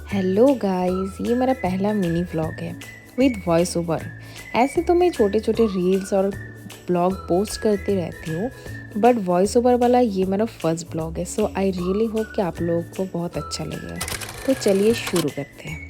Hello guys, ये मेरा पहला मिनी व्लॉग है विद वॉइस ओवर। ऐसे तो मैं छोटे छोटे रील्स और ब्लॉग पोस्ट करती रहती हूँ, बट वॉइस ओवर वाला ये मेरा फर्स्ट ब्लॉग है। सो आई रियली होप कि आप लोगों को बहुत अच्छा लगेगा। तो चलिए शुरू करते हैं।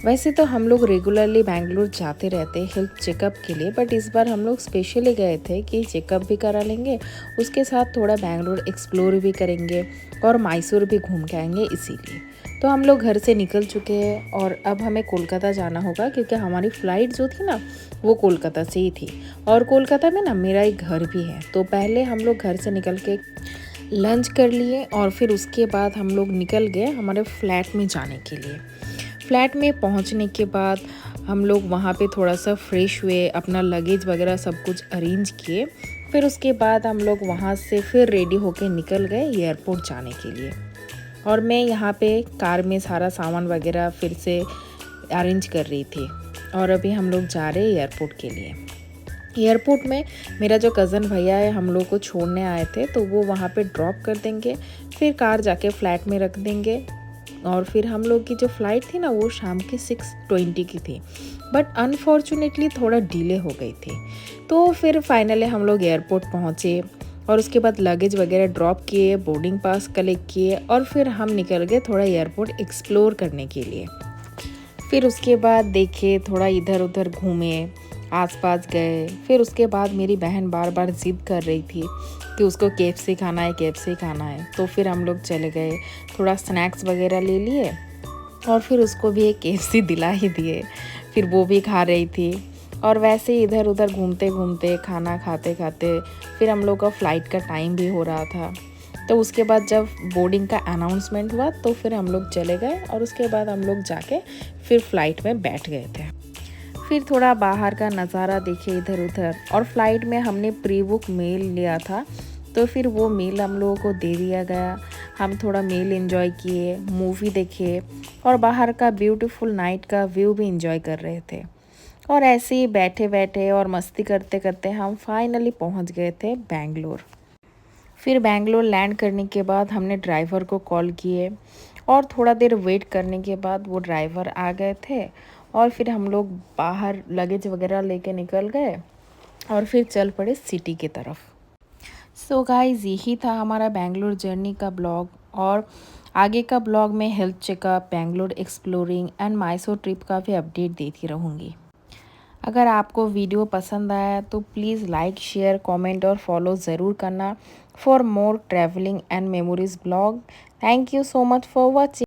वैसे तो हम लोग रेगुलरली बैंगलोर जाते रहते हैं हेल्थ चेकअप के लिए, बट इस बार हम लोग स्पेशली गए थे कि चेकअप भी करा लेंगे, उसके साथ थोड़ा बैंगलोर एक्सप्लोर भी करेंगे और मैसूर भी घूम के आएंगे। इसीलिए तो हम लोग घर से निकल चुके हैं और अब हमें कोलकाता जाना होगा, क्योंकि हमारी फ़्लाइट जो थी ना वो कोलकाता से ही थी। और कोलकाता में ना मेरा एक घर भी है, तो पहले हम लोग घर से निकल के लंच कर लिए और फिर उसके बाद हम लोग निकल गए हमारे फ्लैट में जाने के लिए। फ्लैट में पहुंचने के बाद हम लोग वहाँ पे थोड़ा सा फ्रेश हुए, अपना लगेज वगैरह सब कुछ अरेंज किए। फिर उसके बाद हम लोग वहाँ से फिर रेडी होके निकल गए एयरपोर्ट जाने के लिए। और मैं यहाँ पे कार में सारा सामान वगैरह फिर से अरेंज कर रही थी। और अभी हम लोग जा रहे हैं एयरपोर्ट के लिए। एयरपोर्ट में मेरा जो कज़न भैया है हम लोग को छोड़ने आए थे, तो वो वहाँ पे ड्रॉप कर देंगे, फिर कार जाके फ़्लैट में रख देंगे। और फिर हम लोग की जो फ़्लाइट थी ना वो शाम के 6:20 की थी, बट अनफॉर्चुनेटली थोड़ा डिले हो गई थी। तो फिर फाइनली हम लोग एयरपोर्ट पहुँचे और उसके बाद लगेज वगैरह ड्रॉप किए, बोर्डिंग पास कलेक्ट किए और फिर हम निकल गए थोड़ा एयरपोर्ट एक्सप्लोर करने के लिए। फिर उसके बाद देखे, थोड़ा इधर उधर घूमे, आसपास गए। फिर उसके बाद मेरी बहन बार बार ज़िद कर रही थी कि उसको केएफसी खाना है, केएफसी खाना है। तो फिर हम लोग चले गए, थोड़ा स्नैक्स वगैरह ले लिए और फिर उसको भी एक केएफसी दिला ही दिए। फिर वो भी खा रही थी और वैसे ही इधर उधर घूमते घूमते, खाना खाते खाते फिर हम लोग का फ़्लाइट का टाइम भी हो रहा था। तो उसके बाद जब बोर्डिंग का अनाउंसमेंट हुआ तो फिर हम लोग चले गए और उसके बाद हम लोग जाके फिर फ़्लाइट में बैठ गए थे। फिर थोड़ा बाहर का नज़ारा देखे इधर उधर, और फ्लाइट में हमने प्री बुक मील लिया था, तो फिर वो मील हम लोगों को दे दिया गया। हम थोड़ा मील एंजॉय किए, मूवी देखे और बाहर का ब्यूटीफुल नाइट का व्यू भी एंजॉय कर रहे थे। और ऐसे ही बैठे बैठे और मस्ती करते करते हम फाइनली पहुंच गए थे बैंगलोर। फिर बैंगलोर लैंड करने के बाद हमने ड्राइवर को कॉल किए और थोड़ा देर वेट करने के बाद वो ड्राइवर आ गए थे। और फिर हम लोग बाहर लगेज वगैरह लेके निकल गए और फिर चल पड़े सिटी की तरफ। सो गाइस, यही था हमारा बैंगलोर जर्नी का ब्लॉग। और आगे का ब्लॉग में health checkup, Bangalore exploring and Mysore trip का भी अपडेट देती रहूँगी। अगर आपको वीडियो पसंद आया तो प्लीज़ लाइक, शेयर, कमेंट और फॉलो ज़रूर करना for more travelling and memories blog. Thank you so much for watching.